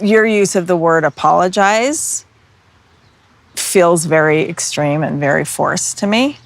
your use of the word apologize feels very extreme and very forced to me.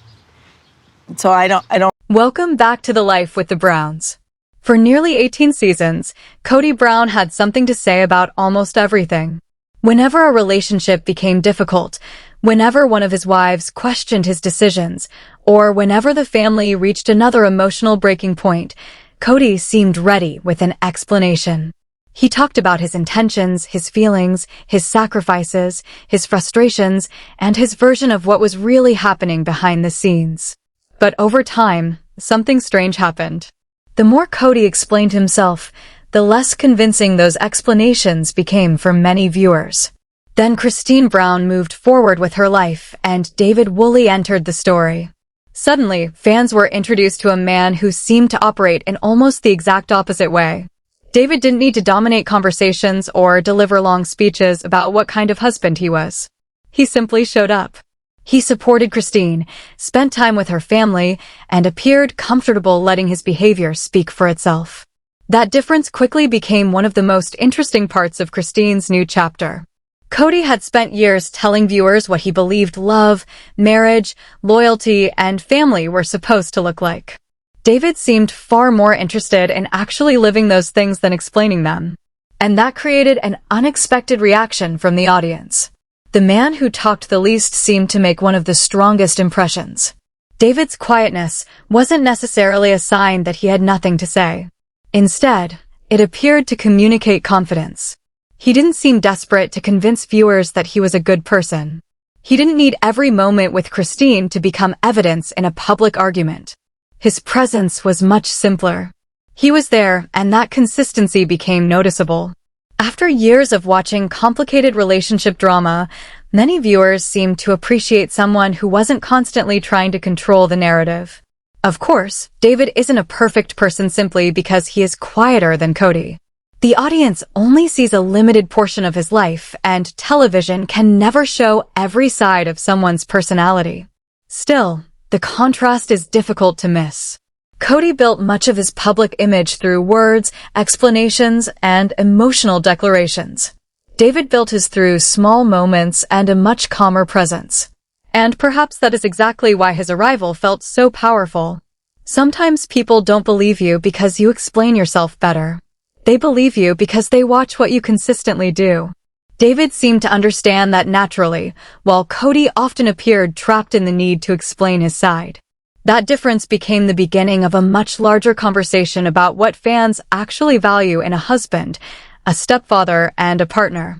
So I don't. Welcome back to The Life with the Browns. For nearly 18 seasons, Kody Brown had something to say about almost everything. Whenever a relationship became difficult, whenever one of his wives questioned his decisions, or whenever the family reached another emotional breaking point, Kody seemed ready with an explanation. He talked about his intentions, his feelings, his sacrifices, his frustrations, and his version of what was really happening behind the scenes. But over time, something strange happened. The more Kody explained himself, the less convincing those explanations became for many viewers. Then Christine Brown moved forward with her life, and David Woolley entered the story. Suddenly, fans were introduced to a man who seemed to operate in almost the exact opposite way. David didn't need to dominate conversations or deliver long speeches about what kind of husband he was. He simply showed up. He supported Christine, spent time with her family, and appeared comfortable letting his behavior speak for itself. That difference quickly became one of the most interesting parts of Christine's new chapter. Kody had spent years telling viewers what he believed love, marriage, loyalty, and family were supposed to look like. David seemed far more interested in actually living those things than explaining them. And that created an unexpected reaction from the audience. The man who talked the least seemed to make one of the strongest impressions. David's quietness wasn't necessarily a sign that he had nothing to say. Instead, it appeared to communicate confidence. He didn't seem desperate to convince viewers that he was a good person. He didn't need every moment with Christine to become evidence in a public argument. His presence was much simpler. He was there, and that consistency became noticeable. After years of watching complicated relationship drama, many viewers seemed to appreciate someone who wasn't constantly trying to control the narrative. Of course, David isn't a perfect person simply because he is quieter than Kody. The audience only sees a limited portion of his life, and television can never show every side of someone's personality. Still, the contrast is difficult to miss. Kody built much of his public image through words, explanations, and emotional declarations. David built his through small moments and a much calmer presence. And perhaps that is exactly why his arrival felt so powerful. Sometimes people don't believe you because you explain yourself better. They believe you because they watch what you consistently do. David seemed to understand that naturally, while Kody often appeared trapped in the need to explain his side. That difference became the beginning of a much larger conversation about what fans actually value in a husband, a stepfather, and a partner.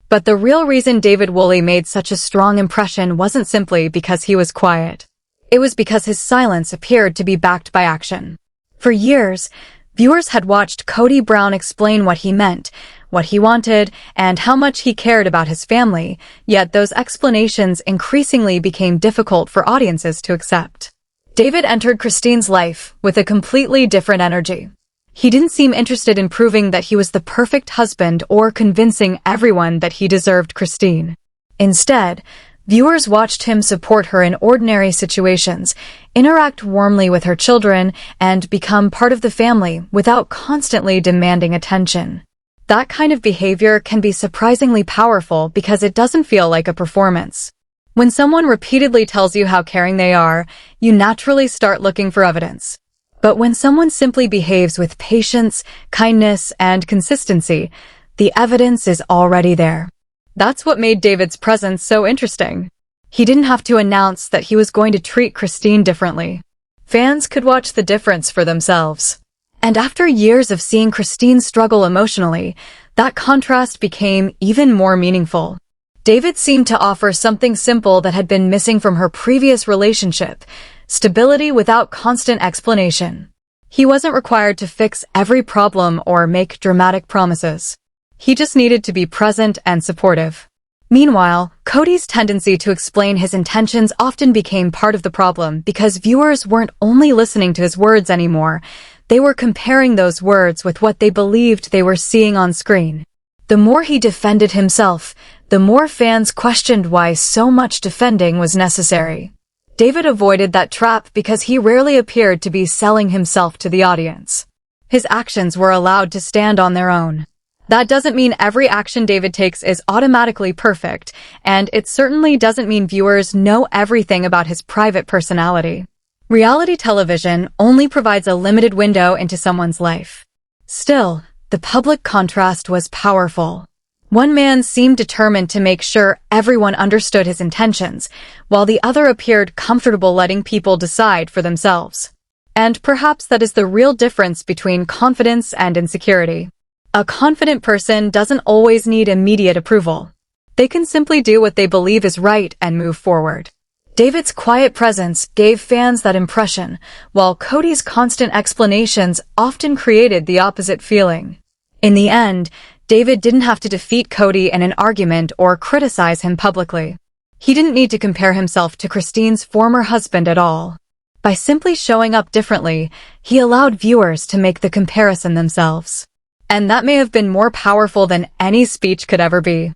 But the real reason David Woolley made such a strong impression wasn't simply because he was quiet. It was because his silence appeared to be backed by action. For years, viewers had watched Kody Brown explain what he meant, what he wanted, and how much he cared about his family, yet those explanations increasingly became difficult for audiences to accept. David entered Christine's life with a completely different energy. He didn't seem interested in proving that he was the perfect husband or convincing everyone that he deserved Christine. Instead, viewers watched him support her in ordinary situations, interact warmly with her children, and become part of the family without constantly demanding attention. That kind of behavior can be surprisingly powerful because it doesn't feel like a performance. When someone repeatedly tells you how caring they are, you naturally start looking for evidence. But when someone simply behaves with patience, kindness, and consistency, the evidence is already there. That's what made David's presence so interesting. He didn't have to announce that he was going to treat Christine differently. Fans could watch the difference for themselves. And after years of seeing Christine struggle emotionally, that contrast became even more meaningful. David seemed to offer something simple that had been missing from her previous relationship: stability without constant explanation. He wasn't required to fix every problem or make dramatic promises. He just needed to be present and supportive. Meanwhile, Kody's tendency to explain his intentions often became part of the problem because viewers weren't only listening to his words anymore, they were comparing those words with what they believed they were seeing on screen. The more he defended himself, the more fans questioned why so much defending was necessary. David avoided that trap because he rarely appeared to be selling himself to the audience. His actions were allowed to stand on their own. That doesn't mean every action David takes is automatically perfect, and it certainly doesn't mean viewers know everything about his private personality. Reality television only provides a limited window into someone's life. Still, the public contrast was powerful. One man seemed determined to make sure everyone understood his intentions, while the other appeared comfortable letting people decide for themselves. And perhaps that is the real difference between confidence and insecurity. A confident person doesn't always need immediate approval. They can simply do what they believe is right and move forward. David's quiet presence gave fans that impression, while Kody's constant explanations often created the opposite feeling. In the end, David didn't have to defeat Kody in an argument or criticize him publicly. He didn't need to compare himself to Christine's former husband at all. By simply showing up differently, he allowed viewers to make the comparison themselves. And that may have been more powerful than any speech could ever be.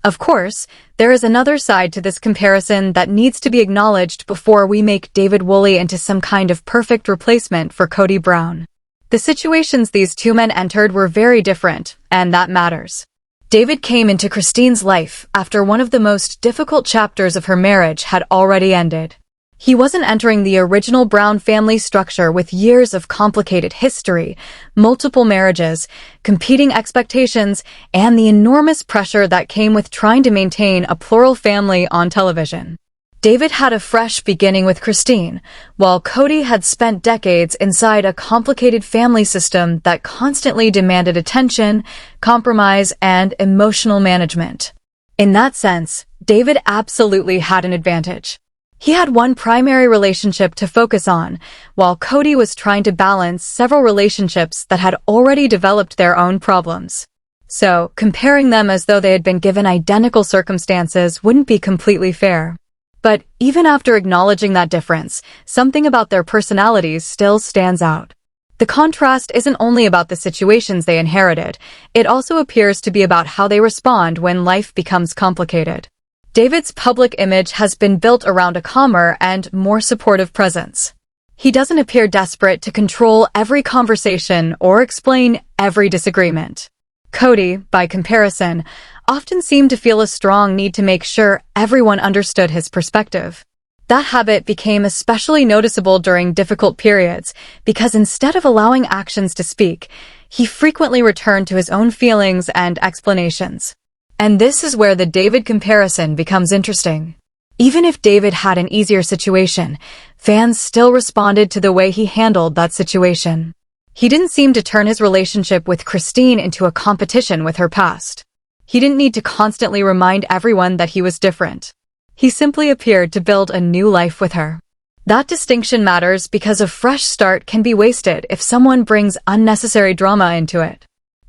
Of course, there is another side to this comparison that needs to be acknowledged before we make David Woolley into some kind of perfect replacement for Kody Brown. The situations these two men entered were very different, and that matters. David came into Christine's life after one of the most difficult chapters of her marriage had already ended. He wasn't entering the original Brown family structure with years of complicated history, multiple marriages, competing expectations, and the enormous pressure that came with trying to maintain a plural family on television. David had a fresh beginning with Christine, while Kody had spent decades inside a complicated family system that constantly demanded attention, compromise, and emotional management. In that sense, David absolutely had an advantage. He had one primary relationship to focus on, while Kody was trying to balance several relationships that had already developed their own problems. So, comparing them as though they had been given identical circumstances wouldn't be completely fair. But even after acknowledging that difference, something about their personalities still stands out. The contrast isn't only about the situations they inherited, it also appears to be about how they respond when life becomes complicated. David's public image has been built around a calmer and more supportive presence. He doesn't appear desperate to control every conversation or explain every disagreement. Kody, by comparison, often seemed to feel a strong need to make sure everyone understood his perspective. That habit became especially noticeable during difficult periods because instead of allowing actions to speak, he frequently returned to his own feelings and explanations. And this is where the David comparison becomes interesting. Even if David had an easier situation, fans still responded to the way he handled that situation. He didn't seem to turn his relationship with Christine into a competition with her past. He didn't need to constantly remind everyone that he was different. He simply appeared to build a new life with her. That distinction matters because a fresh start can be wasted if someone brings unnecessary drama into it.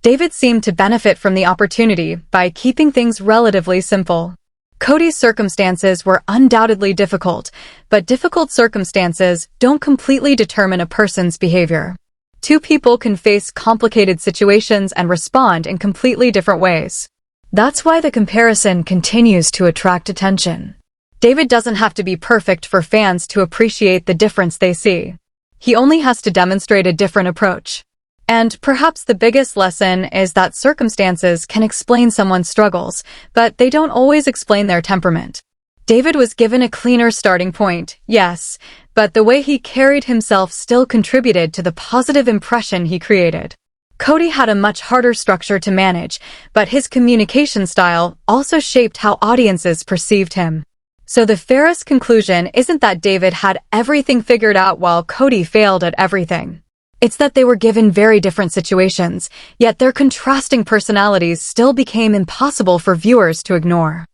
David seemed to benefit from the opportunity by keeping things relatively simple. Kody's circumstances were undoubtedly difficult, but difficult circumstances don't completely determine a person's behavior. Two people can face complicated situations and respond in completely different ways. That's why the comparison continues to attract attention. David doesn't have to be perfect for fans to appreciate the difference they see. He only has to demonstrate a different approach. And perhaps the biggest lesson is that circumstances can explain someone's struggles, but they don't always explain their temperament. David was given a cleaner starting point, yes, but the way he carried himself still contributed to the positive impression he created. Kody had a much harder structure to manage, but his communication style also shaped how audiences perceived him. So the fairest conclusion isn't that David had everything figured out while Kody failed at everything. It's that they were given very different situations, yet their contrasting personalities still became impossible for viewers to ignore.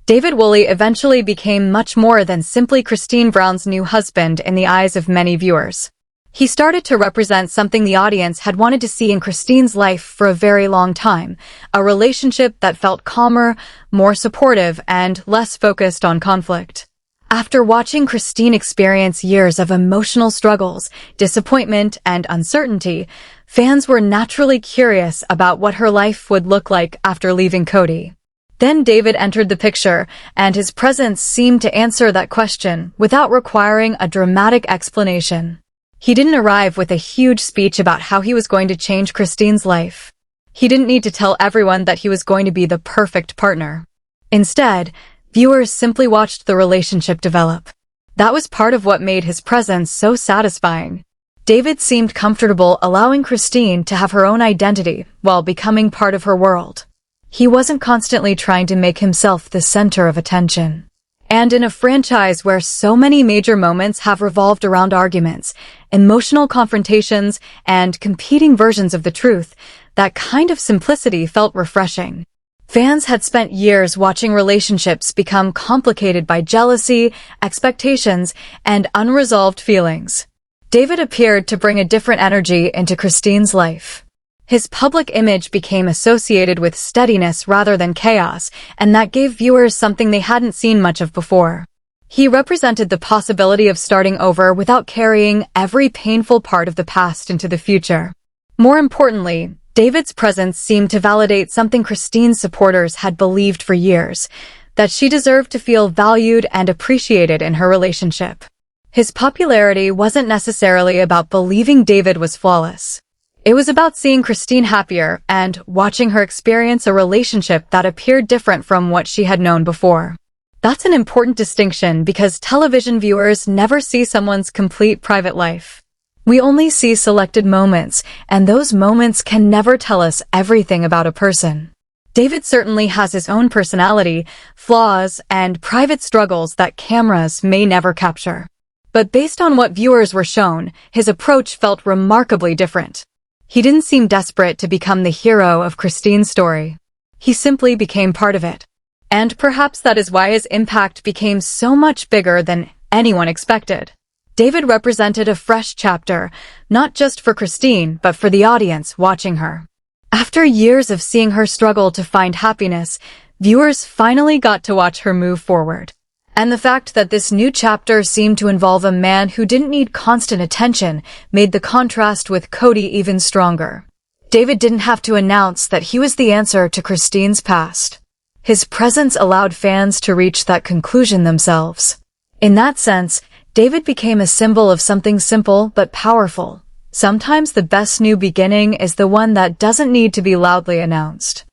David Woolley eventually became much more than simply Christine Brown's new husband in the eyes of many viewers. He started to represent something the audience had wanted to see in Christine's life for a very long time, a relationship that felt calmer, more supportive, and less focused on conflict. After watching Christine experience years of emotional struggles, disappointment, and uncertainty, fans were naturally curious about what her life would look like after leaving Kody. Then David entered the picture, and his presence seemed to answer that question without requiring a dramatic explanation. He didn't arrive with a huge speech about how he was going to change Christine's life. He didn't need to tell everyone that he was going to be the perfect partner. Instead, viewers simply watched the relationship develop. That was part of what made his presence so satisfying. David seemed comfortable allowing Christine to have her own identity while becoming part of her world. He wasn't constantly trying to make himself the center of attention. And in a franchise where so many major moments have revolved around arguments, emotional confrontations, and competing versions of the truth, that kind of simplicity felt refreshing. Fans had spent years watching relationships become complicated by jealousy, expectations, and unresolved feelings. David appeared to bring a different energy into Christine's life. His public image became associated with steadiness rather than chaos, and that gave viewers something they hadn't seen much of before. He represented the possibility of starting over without carrying every painful part of the past into the future. More importantly, David's presence seemed to validate something Christine's supporters had believed for years, that she deserved to feel valued and appreciated in her relationship. His popularity wasn't necessarily about believing David was flawless. It was about seeing Christine happier and watching her experience a relationship that appeared different from what she had known before. That's an important distinction because television viewers never see someone's complete private life. We only see selected moments, and those moments can never tell us everything about a person. David certainly has his own personality, flaws, and private struggles that cameras may never capture. But based on what viewers were shown, his approach felt remarkably different. He didn't seem desperate to become the hero of Christine's story. He simply became part of it. And perhaps that is why his impact became so much bigger than anyone expected. David represented a fresh chapter, not just for Christine, but for the audience watching her. After years of seeing her struggle to find happiness, viewers finally got to watch her move forward. And the fact that this new chapter seemed to involve a man who didn't need constant attention made the contrast with Kody even stronger. David didn't have to announce that he was the answer to Christine's past. His presence allowed fans to reach that conclusion themselves. In that sense, David became a symbol of something simple but powerful. Sometimes the best new beginning is the one that doesn't need to be loudly announced.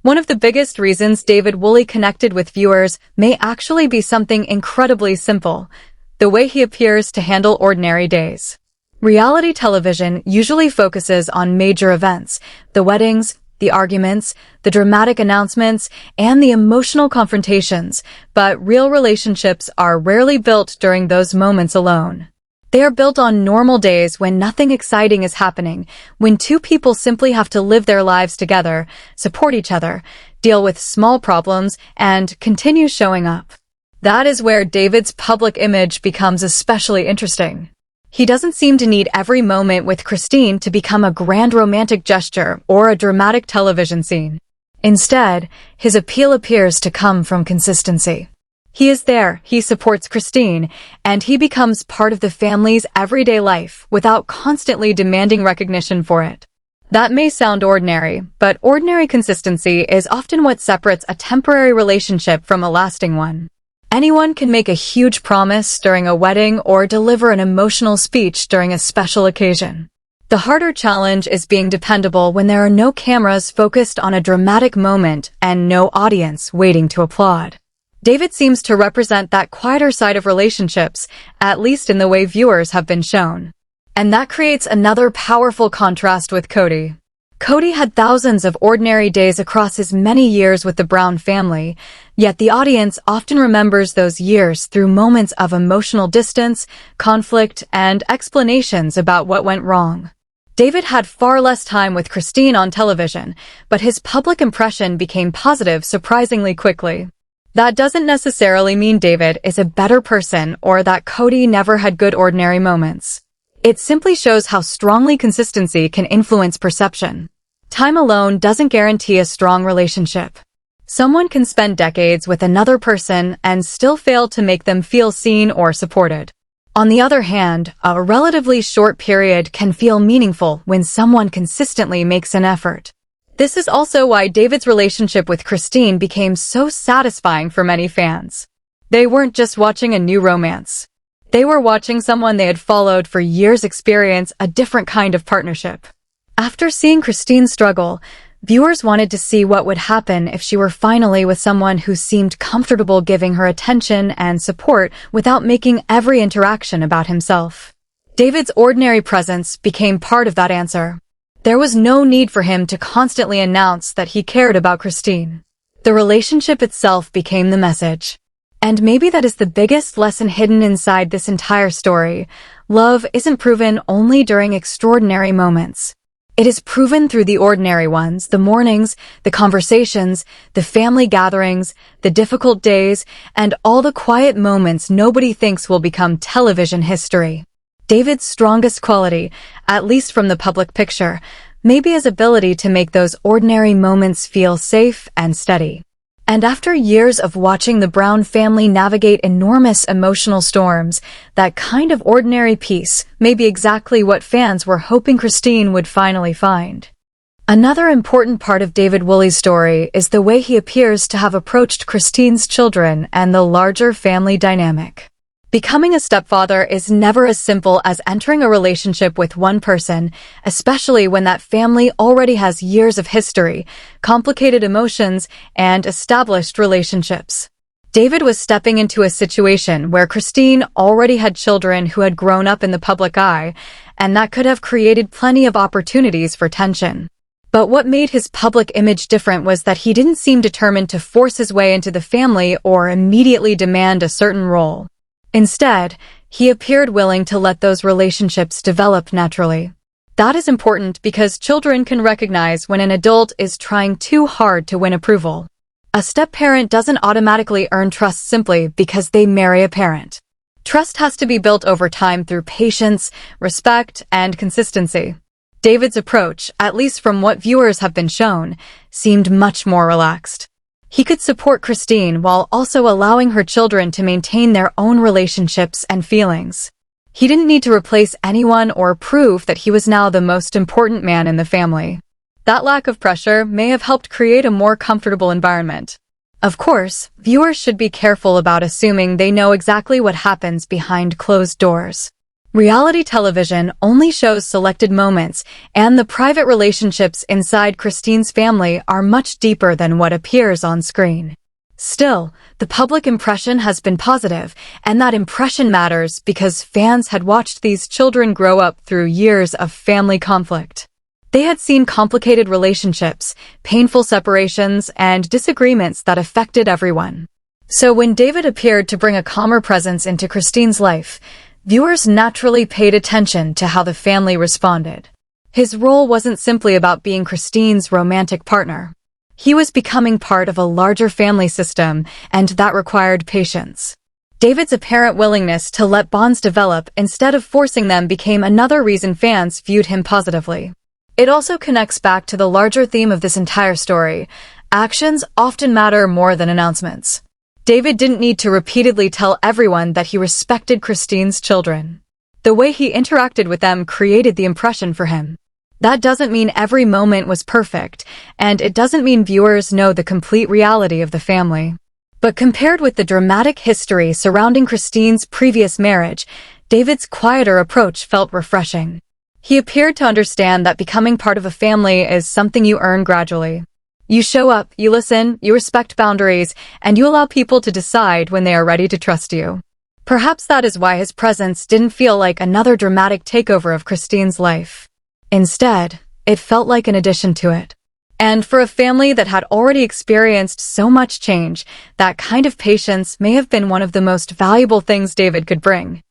One of the biggest reasons David Woolley connected with viewers may actually be something incredibly simple: the way he appears to handle ordinary days. Reality television usually focuses on major events, the weddings, the arguments, the dramatic announcements, and the emotional confrontations, but real relationships are rarely built during those moments alone. They are built on normal days when nothing exciting is happening, when two people simply have to live their lives together, support each other, deal with small problems, and continue showing up. That is where David's public image becomes especially interesting. He doesn't seem to need every moment with Christine to become a grand romantic gesture or a dramatic television scene. Instead, his appeal appears to come from consistency. He is there, he supports Christine, and he becomes part of the family's everyday life without constantly demanding recognition for it. That may sound ordinary, but ordinary consistency is often what separates a temporary relationship from a lasting one. Anyone can make a huge promise during a wedding or deliver an emotional speech during a special occasion. The harder challenge is being dependable when there are no cameras focused on a dramatic moment and no audience waiting to applaud. David seems to represent that quieter side of relationships, at least in the way viewers have been shown. And that creates another powerful contrast with Kody. Kody had thousands of ordinary days across his many years with the Brown family, yet the audience often remembers those years through moments of emotional distance, conflict, and explanations about what went wrong. David had far less time with Christine on television, but his public impression became positive surprisingly quickly. That doesn't necessarily mean David is a better person or that Kody never had good ordinary moments. It simply shows how strongly consistency can influence perception. Time alone doesn't guarantee a strong relationship. Someone can spend decades with another person and still fail to make them feel seen or supported. On the other hand, a relatively short period can feel meaningful when someone consistently makes an effort. This is also why David's relationship with Christine became so satisfying for many fans. They weren't just watching a new romance. They were watching someone they had followed for years experience a different kind of partnership. After seeing Christine struggle, Viewers wanted to see what would happen if she were finally with someone who seemed comfortable giving her attention and support without making every interaction about himself. David's ordinary presence became part of that answer. There was no need for him to constantly announce that he cared about Christine. The relationship itself became the message. And maybe that is the biggest lesson hidden inside this entire story. Love isn't proven only during extraordinary moments. It is proven through the ordinary ones, the mornings, the conversations, the family gatherings, the difficult days, and all the quiet moments nobody thinks will become television history. David's strongest quality, at least from the public picture, may be his ability to make those ordinary moments feel safe and steady. And after years of watching the Brown family navigate enormous emotional storms, that kind of ordinary peace may be exactly what fans were hoping Christine would finally find. Another important part of David Woolley's story is the way he appears to have approached Christine's children and the larger family dynamic. Becoming a stepfather is never as simple as entering a relationship with one person, especially when that family already has years of history, complicated emotions, and established relationships. David was stepping into a situation where Christine already had children who had grown up in the public eye, and that could have created plenty of opportunities for tension. But what made his public image different was that he didn't seem determined to force his way into the family or immediately demand a certain role. Instead, he appeared willing to let those relationships develop naturally. That is important because children can recognize when an adult is trying too hard to win approval. A step-parent doesn't automatically earn trust simply because they marry a parent. Trust has to be built over time through patience, respect, and consistency. David's approach, at least from what viewers have been shown, seemed much more relaxed. He could support Christine while also allowing her children to maintain their own relationships and feelings. He didn't need to replace anyone or prove that he was now the most important man in the family. That lack of pressure may have helped create a more comfortable environment. Of course, viewers should be careful about assuming they know exactly what happens behind closed doors. Reality television only shows selected moments, and the private relationships inside Christine's family are much deeper than what appears on screen. Still, the public impression has been positive, and that impression matters because fans had watched these children grow up through years of family conflict. They had seen complicated relationships, painful separations, and disagreements that affected everyone. So when David appeared to bring a calmer presence into Christine's life, viewers naturally paid attention to how the family responded. His role wasn't simply about being Christine's romantic partner. He was becoming part of a larger family system, and that required patience. David's apparent willingness to let bonds develop instead of forcing them became another reason fans viewed him positively. It also connects back to the larger theme of this entire story. Actions often matter more than announcements. David didn't need to repeatedly tell everyone that he respected Christine's children. The way he interacted with them created the impression for him. That doesn't mean every moment was perfect, and it doesn't mean viewers know the complete reality of the family. But compared with the dramatic history surrounding Christine's previous marriage, David's quieter approach felt refreshing. He appeared to understand that becoming part of a family is something you earn gradually. You show up, you listen, you respect boundaries, and you allow people to decide when they are ready to trust you. Perhaps that is why his presence didn't feel like another dramatic takeover of Christine's life. Instead, it felt like an addition to it. And for a family that had already experienced so much change, that kind of patience may have been one of the most valuable things David could bring.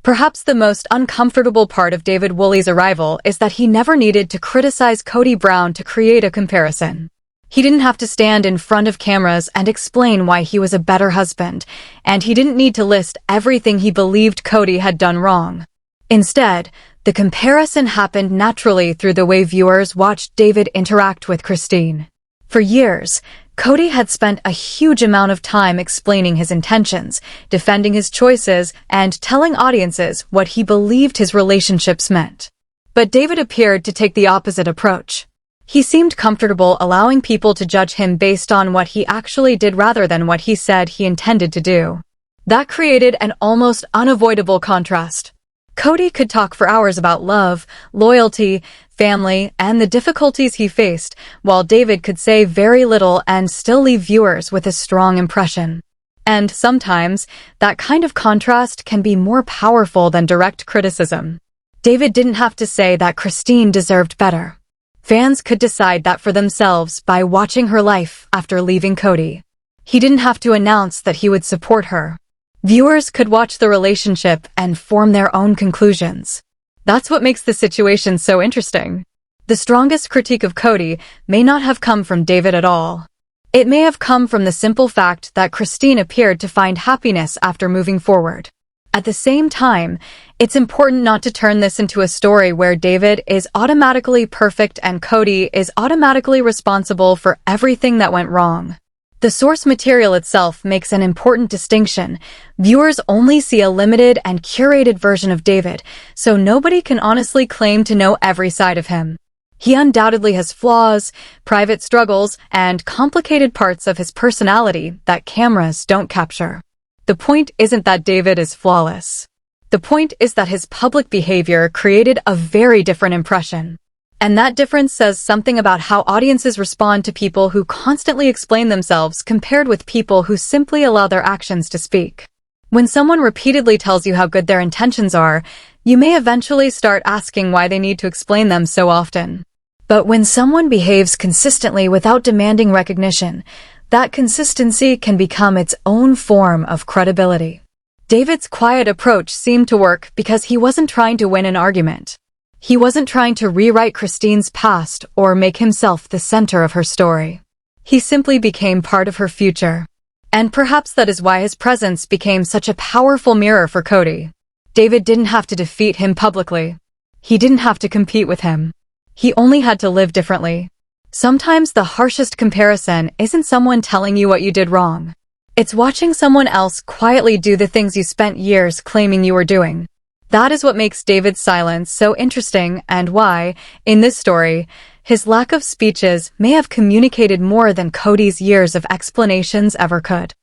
Perhaps the most uncomfortable part of David Woolley's arrival is that he never needed to criticize Kody Brown to create a comparison. He didn't have to stand in front of cameras and explain why he was a better husband, and he didn't need to list everything he believed Kody had done wrong. Instead, the comparison happened naturally through the way viewers watched David interact with Christine. For years, Kody had spent a huge amount of time explaining his intentions, defending his choices, and telling audiences what he believed his relationships meant. But David appeared to take the opposite approach. He seemed comfortable allowing people to judge him based on what he actually did rather than what he said he intended to do. That created an almost unavoidable contrast. Kody could talk for hours about love, loyalty, family, and the difficulties he faced, while David could say very little and still leave viewers with a strong impression. And sometimes, that kind of contrast can be more powerful than direct criticism. David didn't have to say that Christine deserved better. Fans could decide that for themselves by watching her life after leaving Kody. He didn't have to announce that he would support her. Viewers could watch the relationship and form their own conclusions. That's what makes the situation so interesting. The strongest critique of Kody may not have come from David at all. It may have come from the simple fact that Christine appeared to find happiness after moving forward. At the same time, it's important not to turn this into a story where David is automatically perfect and Kody is automatically responsible for everything that went wrong. The source material itself makes an important distinction. Viewers only see a limited and curated version of David, so nobody can honestly claim to know every side of him. He undoubtedly has flaws, private struggles, and complicated parts of his personality that cameras don't capture. The point isn't that David is flawless. The point is that his public behavior created a very different impression. And that difference says something about how audiences respond to people who constantly explain themselves compared with people who simply allow their actions to speak. When someone repeatedly tells you how good their intentions are, you may eventually start asking why they need to explain them so often. But when someone behaves consistently without demanding recognition, that consistency can become its own form of credibility. David's quiet approach seemed to work because he wasn't trying to win an argument. He wasn't trying to rewrite Christine's past or make himself the center of her story. He simply became part of her future. And perhaps that is why his presence became such a powerful mirror for Kody. David didn't have to defeat him publicly. He didn't have to compete with him. He only had to live differently. Sometimes the harshest comparison isn't someone telling you what you did wrong. It's watching someone else quietly do the things you spent years claiming you were doing. That is what makes David's silence so interesting and why, in this story, his lack of speeches may have communicated more than Kody's years of explanations ever could.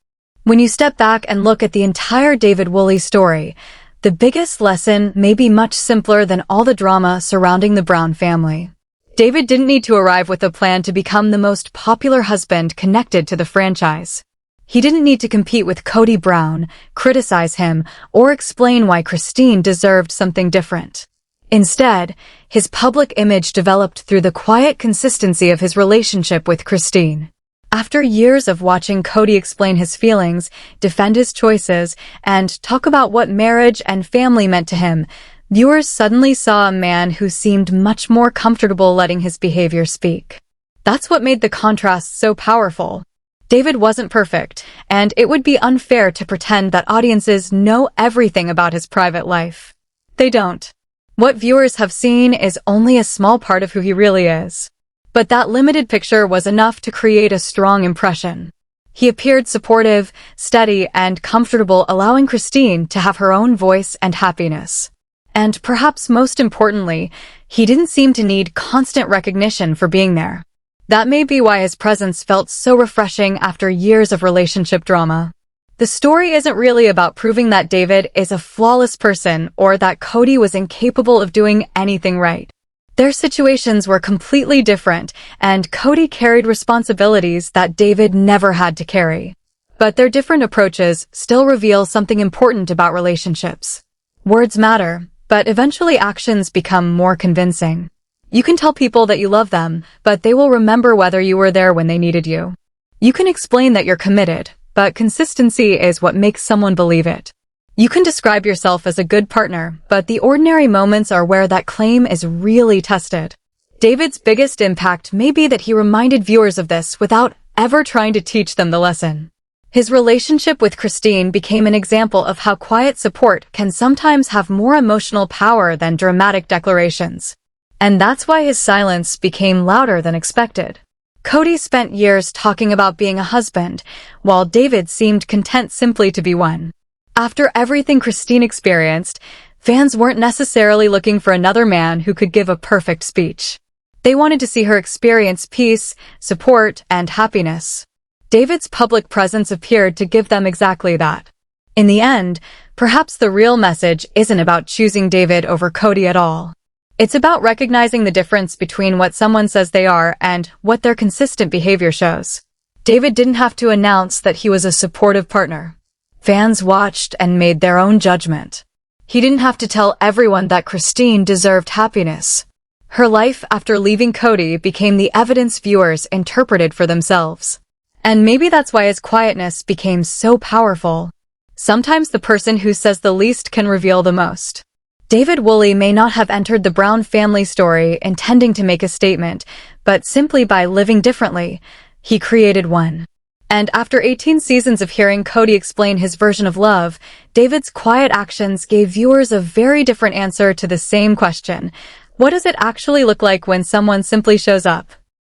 When you step back and look at the entire David Woolley story, the biggest lesson may be much simpler than all the drama surrounding the Brown family. David didn't need to arrive with a plan to become the most popular husband connected to the franchise. He didn't need to compete with Kody Brown, criticize him, or explain why Christine deserved something different. Instead, his public image developed through the quiet consistency of his relationship with Christine. After years of watching Kody explain his feelings, defend his choices, and talk about what marriage and family meant to him, viewers suddenly saw a man who seemed much more comfortable letting his behavior speak. That's what made the contrast so powerful. David wasn't perfect, and it would be unfair to pretend that audiences know everything about his private life. They don't. What viewers have seen is only a small part of who he really is. But that limited picture was enough to create a strong impression. He appeared supportive, steady, and comfortable, allowing Christine to have her own voice and happiness. And perhaps most importantly, he didn't seem to need constant recognition for being there. That may be why his presence felt so refreshing after years of relationship drama. The story isn't really about proving that David is a flawless person or that Kody was incapable of doing anything right. Their situations were completely different, and Kody carried responsibilities that David never had to carry. But their different approaches still reveal something important about relationships. Words matter, but eventually actions become more convincing. You can tell people that you love them, but they will remember whether you were there when they needed you. You can explain that you're committed, but consistency is what makes someone believe it. You can describe yourself as a good partner, but the ordinary moments are where that claim is really tested. David's biggest impact may be that he reminded viewers of this without ever trying to teach them the lesson. His relationship with Christine became an example of how quiet support can sometimes have more emotional power than dramatic declarations. And that's why his silence became louder than expected. Kody spent years talking about being a husband, while David seemed content simply to be one. After everything Christine experienced, fans weren't necessarily looking for another man who could give a perfect speech. They wanted to see her experience peace, support, and happiness. David's public presence appeared to give them exactly that. In the end, perhaps the real message isn't about choosing David over Kody at all. It's about recognizing the difference between what someone says they are and what their consistent behavior shows. David didn't have to announce that he was a supportive partner. Fans watched and made their own judgment. He didn't have to tell everyone that Christine deserved happiness. Her life after leaving Kody became the evidence viewers interpreted for themselves. And maybe that's why his quietness became so powerful. Sometimes the person who says the least can reveal the most. David Woolley may not have entered the Brown family story intending to make a statement, but simply by living differently, he created one. And after 18 seasons of hearing Kody explain his version of love, David's quiet actions gave viewers a very different answer to the same question. What does it actually look like when someone simply shows up?